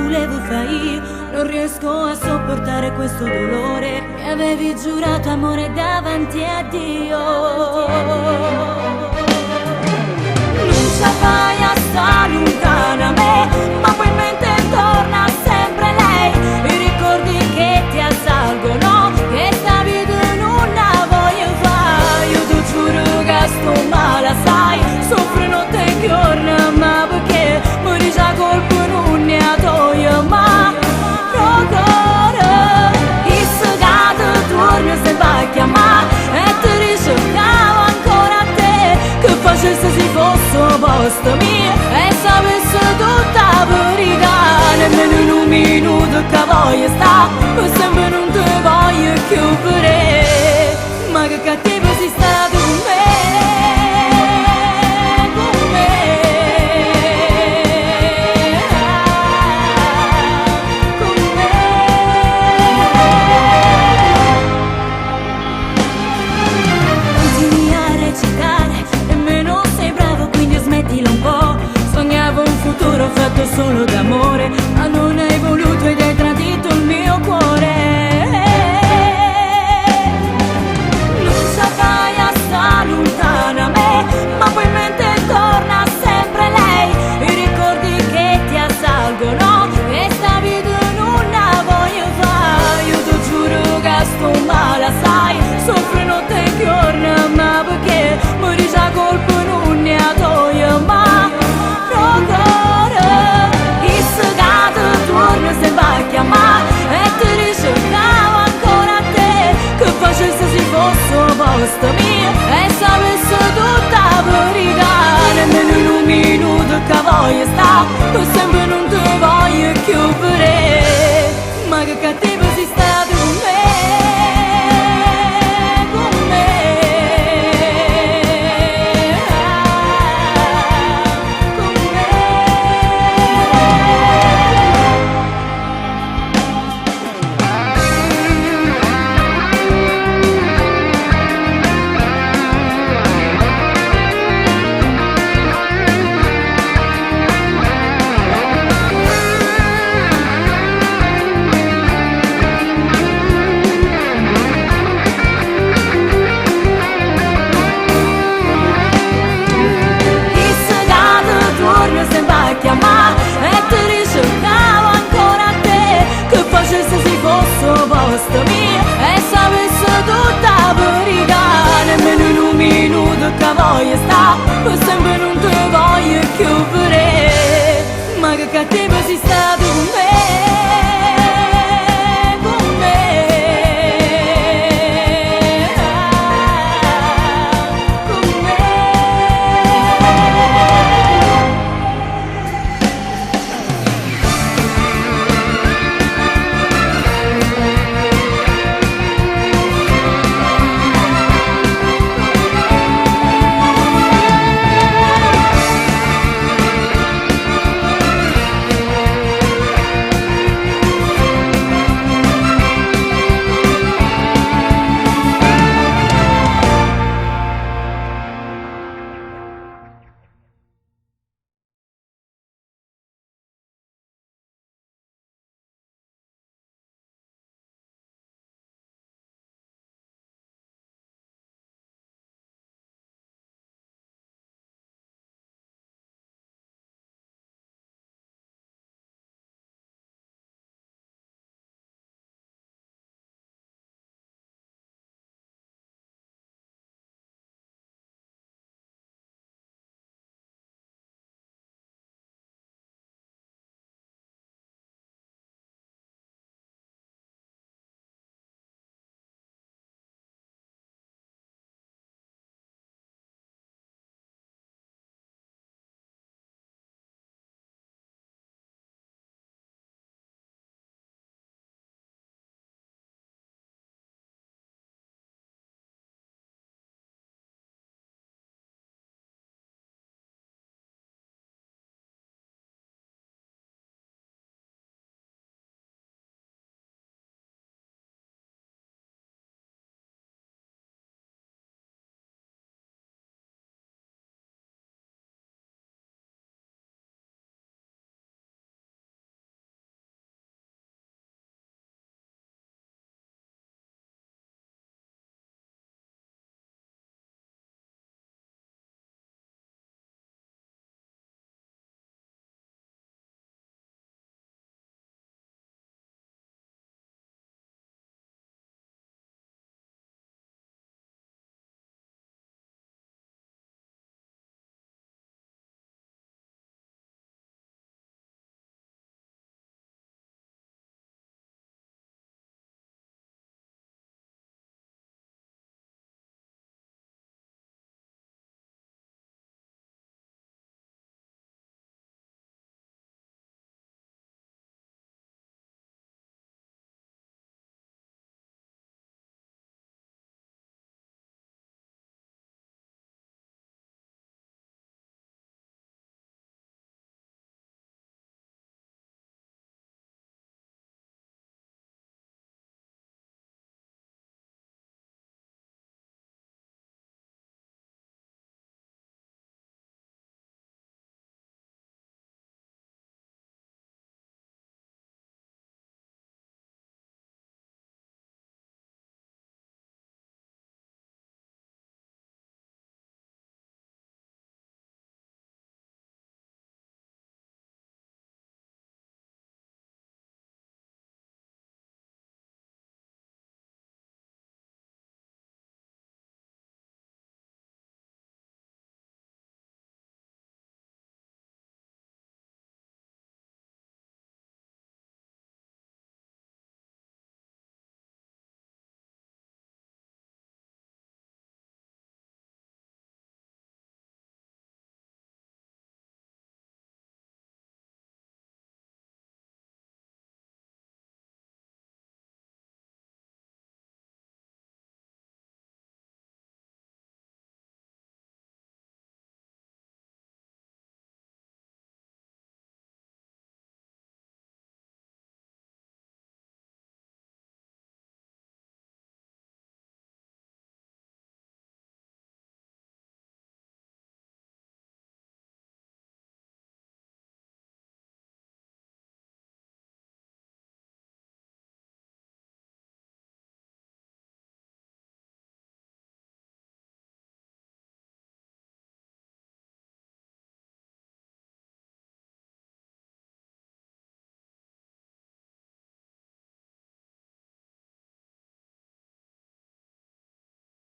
volevo fare io. Non riesco a sopportare questo dolore. Mi avevi giurato amore davanti a Dio. Non ce fai a sta lontana a me, ma poi in mente torna sempre lei. I ricordi che ti assalgono, che sta vita non la voglio fare. Io ti giuro che sto male, sai, soffro notte e giorno, ma perché mi dice colpo non ne ha toglie, ma procura chissà che tu torni sempre a chiamare e ti ricercavo ancora a te, che facesse se fosse posto mio e sapesse tutta la verità. Nemmeno in un minuto che voglio sta, per sempre non ti voglio più vedere. Ma che cattivo sei stato con me, con me. Continui a recitare, nemmeno sei bravo, quindi smettila un po'. Sognavo un futuro fatto solo d'amore, ma non hai voluto ed hai tradito il mio cuore. Non saprai a sta lontana a me, ma poi in mente torna sempre lei. I ricordi che ti assalgono, che sta vita non la voglio fare. Io ti giuro che sto male,